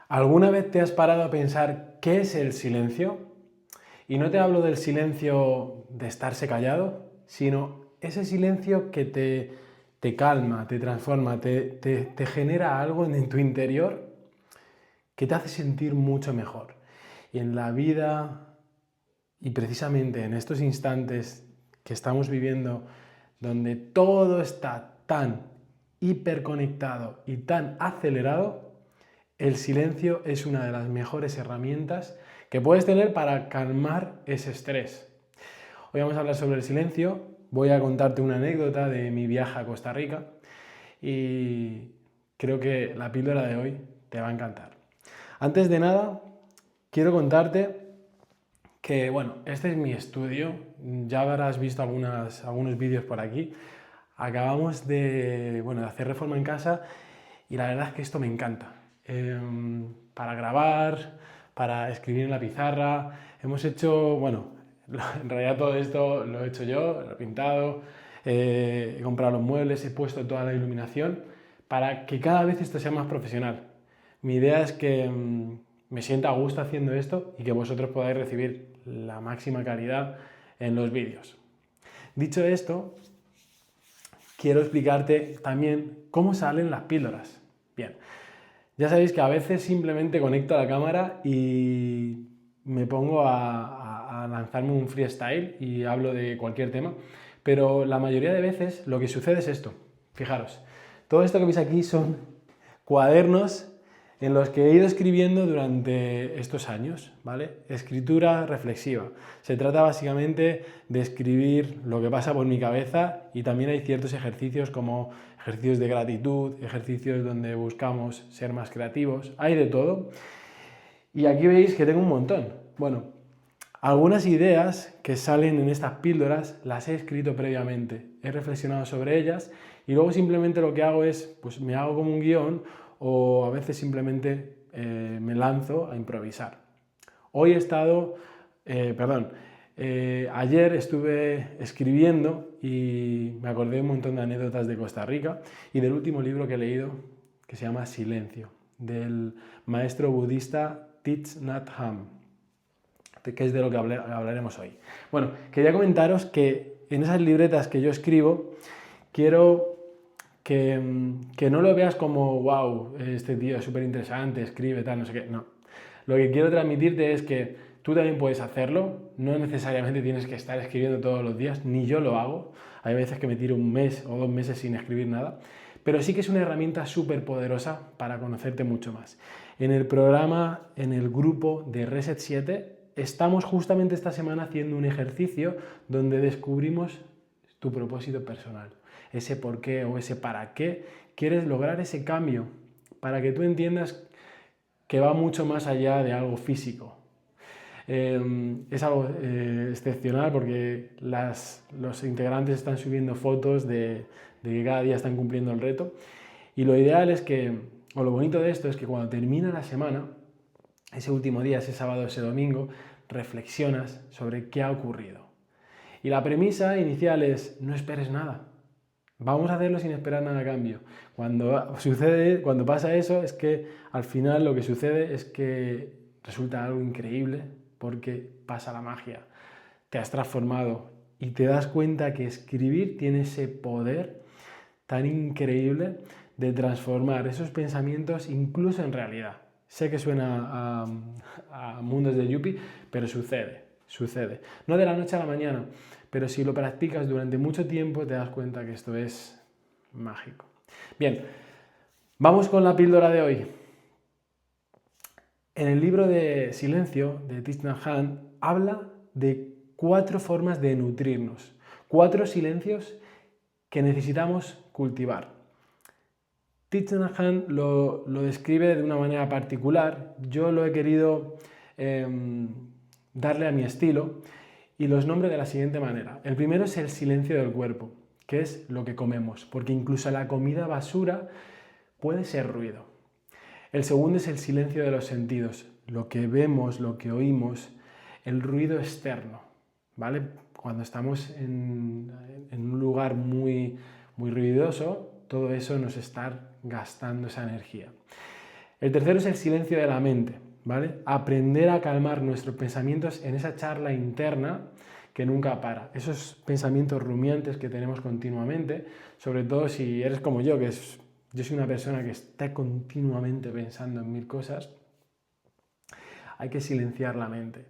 ¿Alguna vez te has parado a pensar qué es el silencio? Y no te hablo del silencio de estarse callado, sino ese silencio que te calma, te transforma, te genera algo en tu interior que te hace sentir mucho mejor. Y en la vida, y precisamente en estos instantes que estamos viviendo, donde todo está tan hiperconectado y tan acelerado, el silencio es una de las mejores herramientas que puedes tener para calmar ese estrés. Hoy vamos a hablar sobre el silencio, voy a contarte una anécdota de mi viaje a Costa Rica y creo que la píldora de hoy te va a encantar. Antes de nada, quiero contarte que, bueno, este es mi estudio, ya habrás visto algunos vídeos por aquí. Acabamos de hacer reforma en casa y la verdad es que esto me encanta. Para grabar, para escribir en la pizarra, hemos hecho, en realidad todo esto lo he hecho yo, lo he pintado, he comprado los muebles, he puesto toda la iluminación para que cada vez esto sea más profesional. Mi idea es que me sienta a gusto haciendo esto y que vosotros podáis recibir la máxima calidad en los vídeos. Dicho esto, quiero explicarte también cómo salen las píldoras. Bien, ya sabéis que a veces simplemente conecto la cámara y me pongo a lanzarme un freestyle y hablo de cualquier tema, pero la mayoría de veces lo que sucede es esto. Fijaros, todo esto que veis aquí son cuadernos en los que he ido escribiendo durante estos años, ¿vale? Escritura reflexiva. Se trata básicamente de escribir lo que pasa por mi cabeza y también hay ciertos ejercicios como ejercicios de gratitud, ejercicios donde buscamos ser más creativos, hay de todo. Y aquí veis que tengo un montón. Bueno, algunas ideas que salen en estas píldoras las he escrito previamente, he reflexionado sobre ellas y luego simplemente lo que hago es, pues me hago como un guión o a veces simplemente me lanzo a improvisar. Hoy he estado, ayer estuve escribiendo y me acordé un montón de anécdotas de Costa Rica y del último libro que he leído que se llama Silencio, del maestro budista Thich Nhat Hanh, que es de lo que hablaremos hoy. Bueno, quería comentaros que en esas libretas que yo escribo, quiero que no lo veas como, wow, este tío es súper interesante, escribe, tal, no sé qué. No. Lo que quiero transmitirte es que tú también puedes hacerlo, no necesariamente tienes que estar escribiendo todos los días, ni yo lo hago. Hay veces que me tiro un mes o 2 meses sin escribir nada, pero sí que es una herramienta súper poderosa para conocerte mucho más. En el programa, en el grupo de Reset 7, estamos justamente esta semana haciendo un ejercicio donde descubrimos tu propósito personal, ese por qué o ese para qué quieres lograr ese cambio, para que tú entiendas que va mucho más allá de algo físico. Es algo excepcional porque los integrantes están subiendo fotos de que cada día están cumpliendo el reto y lo ideal es que, o lo bonito de esto es que cuando termina la semana, ese último día, ese sábado, ese domingo, reflexionas sobre qué ha ocurrido. Y la premisa inicial es no esperes nada. Vamos a hacerlo sin esperar nada a cambio. Cuando pasa eso, es que al final lo que sucede es que resulta algo increíble porque pasa la magia. Te has transformado y te das cuenta que escribir tiene ese poder tan increíble de transformar esos pensamientos incluso en realidad. Sé que suena a mundos de yuppie, pero sucede. No de la noche a la mañana, pero si lo practicas durante mucho tiempo te das cuenta que esto es mágico. Bien, vamos con la píldora de hoy. En el libro de Silencio de Thich Nhat Hanh habla de 4 formas de nutrirnos, 4 silencios que necesitamos cultivar. Thich Nhat Hanh lo describe de una manera particular, yo lo he querido darle a mi estilo y los nombro de la siguiente manera. El primero es el silencio del cuerpo, que es lo que comemos, porque incluso la comida basura puede ser ruido. El segundo es el silencio de los sentidos, lo que vemos, lo que oímos, el ruido externo, ¿vale? Cuando estamos en un lugar muy ruidoso, todo eso nos está gastando esa energía. El tercero es el silencio de la mente, ¿vale? Aprender a calmar nuestros pensamientos en esa charla interna que nunca para. Esos pensamientos rumiantes que tenemos continuamente, sobre todo si eres como yo, yo soy una persona que está continuamente pensando en 1000 cosas, hay que silenciar la mente.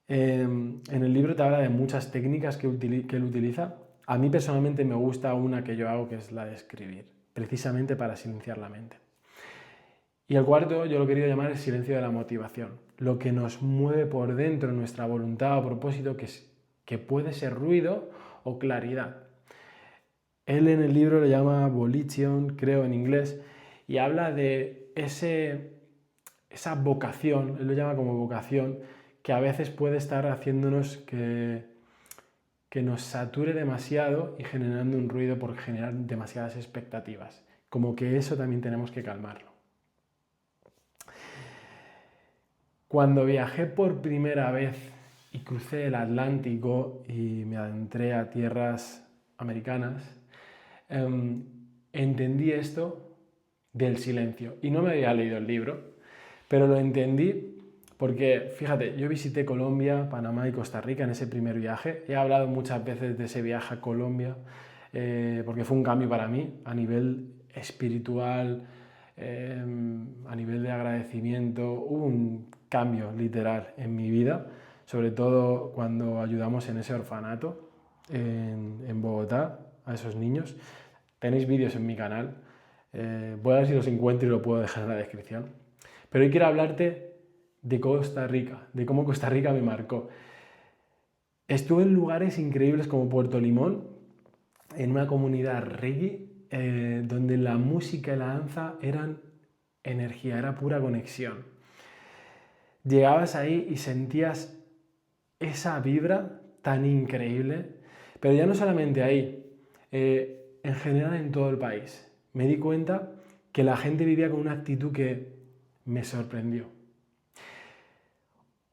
En el libro te habla de muchas técnicas que él utiliza. A mí personalmente me gusta una que yo hago, que es la de escribir, precisamente para silenciar la mente. Y el cuarto yo lo quería llamar el silencio de la motivación, lo que nos mueve por dentro, nuestra voluntad o propósito, que puede ser ruido o claridad. Él en el libro lo llama volition, creo en inglés, y habla de esa vocación, él lo llama como vocación, que a veces puede estar haciéndonos que nos sature demasiado y generando un ruido por generar demasiadas expectativas. Como que eso también tenemos que calmarlo. Cuando viajé por primera vez y crucé el Atlántico y me adentré a tierras americanas, entendí esto del silencio. Y no me había leído el libro, pero lo entendí porque, fíjate, yo visité Colombia, Panamá y Costa Rica en ese primer viaje. He hablado muchas veces de ese viaje a Colombia porque fue un cambio para mí a nivel espiritual, a nivel de agradecimiento. Hubo un cambio literal en mi vida, sobre todo cuando ayudamos en ese orfanato en Bogotá a esos niños. Tenéis vídeos en mi canal, voy a ver si los encuentro y lo puedo dejar en la descripción. Pero hoy quiero hablarte de Costa Rica, de cómo Costa Rica me marcó. Estuve en lugares increíbles como Puerto Limón, en una comunidad reggae, donde la música y la danza eran energía, era pura conexión. Llegabas ahí y sentías esa vibra tan increíble, pero ya no solamente ahí, en general en todo el país. Me di cuenta que la gente vivía con una actitud que me sorprendió.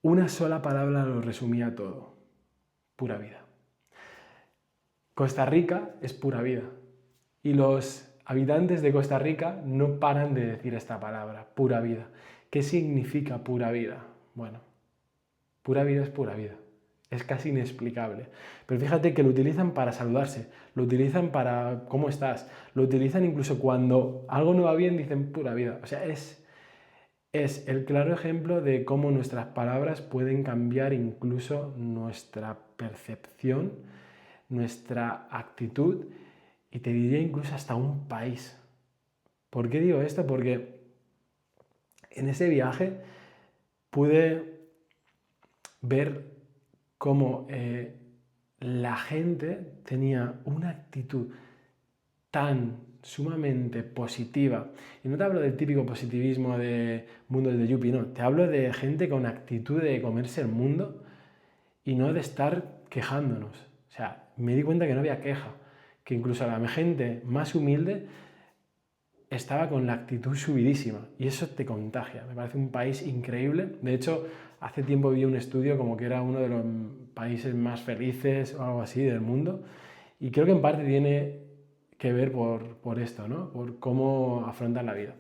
Una sola palabra lo resumía todo: pura vida. Costa Rica es pura vida. Y los habitantes de Costa Rica no paran de decir esta palabra, pura vida. ¿Qué significa pura vida? Bueno, pura vida es pura vida. Es casi inexplicable. Pero fíjate que lo utilizan para saludarse, lo utilizan para ¿cómo estás? Lo utilizan incluso cuando algo no va bien, dicen pura vida. O sea, es el claro ejemplo de cómo nuestras palabras pueden cambiar incluso nuestra percepción, nuestra actitud y te diría incluso hasta un país. ¿Por qué digo esto? Porque en ese viaje pude ver cómo la gente tenía una actitud tan sumamente positiva. Y no te hablo del típico positivismo de mundos de Yuppie, no. Te hablo de gente con actitud de comerse el mundo y no de estar quejándonos. O sea, me di cuenta que no había queja, que incluso la gente más humilde estaba con la actitud subidísima y eso te contagia. Me parece un país increíble. De hecho, hace tiempo vi un estudio como que era uno de los países más felices o algo así del mundo y creo que en parte tiene que ver por esto, ¿no? Por cómo afrontan la vida.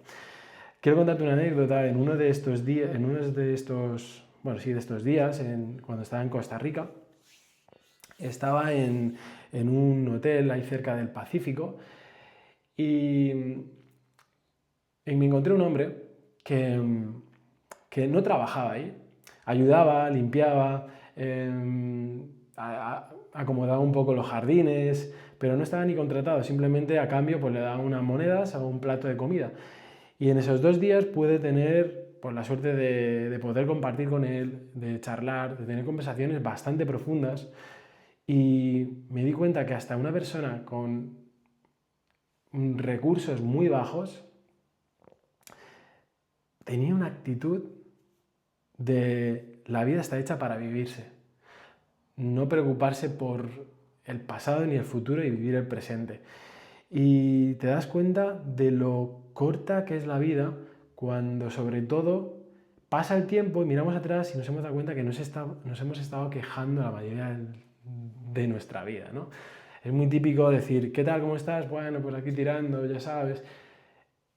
Quiero contarte una anécdota. En uno de estos días, cuando estaba en Costa Rica, estaba en un hotel ahí cerca del Pacífico y me encontré un hombre que no trabajaba ahí, ayudaba, limpiaba, acomodaba un poco los jardines, pero no estaba ni contratado, simplemente a cambio pues le daban unas monedas o un plato de comida. Y en esos 2 días pude tener pues, la suerte de poder compartir con él, de charlar, de tener conversaciones bastante profundas y me di cuenta que hasta una persona con recursos muy bajos tenía una actitud de la vida está hecha para vivirse. No preocuparse por el pasado ni el futuro y vivir el presente. Y te das cuenta de lo corta que es la vida cuando sobre todo pasa el tiempo y miramos atrás y nos hemos dado cuenta que nos hemos estado quejando la mayoría de nuestra vida, ¿no? Es muy típico decir, ¿qué tal? ¿Cómo estás? Bueno, pues aquí tirando, ya sabes.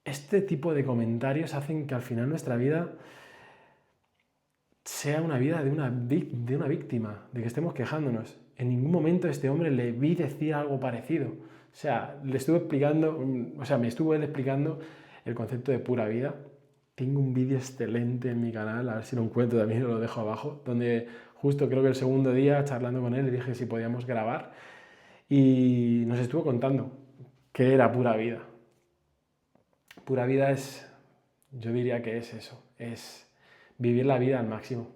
este tipo de comentarios hacen que al final nuestra vida sea una vida de una víctima, de que estemos quejándonos. En ningún momento a este hombre le vi decir algo parecido. O sea, me estuvo él explicando el concepto de pura vida. Tengo un vídeo excelente en mi canal, a ver si lo encuentro, también lo dejo abajo, donde justo creo que el segundo día, charlando con él, le dije si podíamos grabar y nos estuvo contando qué era pura vida. Pura vida yo diría que es eso, es vivir la vida al máximo.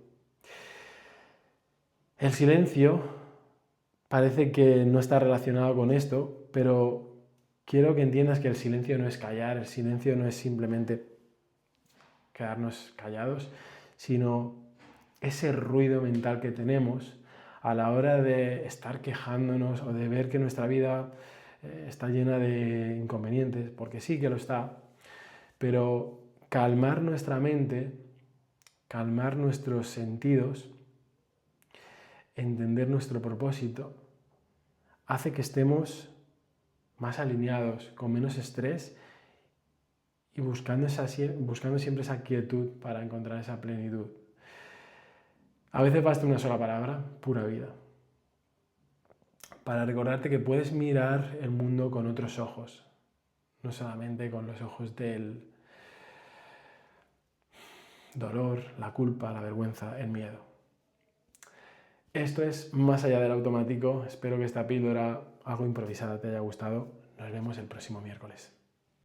El silencio parece que no está relacionado con esto, pero quiero que entiendas que el silencio no es callar, el silencio no es simplemente quedarnos callados, sino ese ruido mental que tenemos a la hora de estar quejándonos o de ver que nuestra vida está llena de inconvenientes, porque sí que lo está, pero calmar nuestra mente, calmar nuestros sentidos, entender nuestro propósito, hace que estemos más alineados, con menos estrés y buscando siempre esa quietud para encontrar esa plenitud. A veces basta una sola palabra, pura vida, para recordarte que puedes mirar el mundo con otros ojos, no solamente con los ojos del dolor, la culpa, la vergüenza, el miedo. Esto es Más allá del automático. Espero que esta píldora algo improvisada te haya gustado. Nos vemos el próximo miércoles.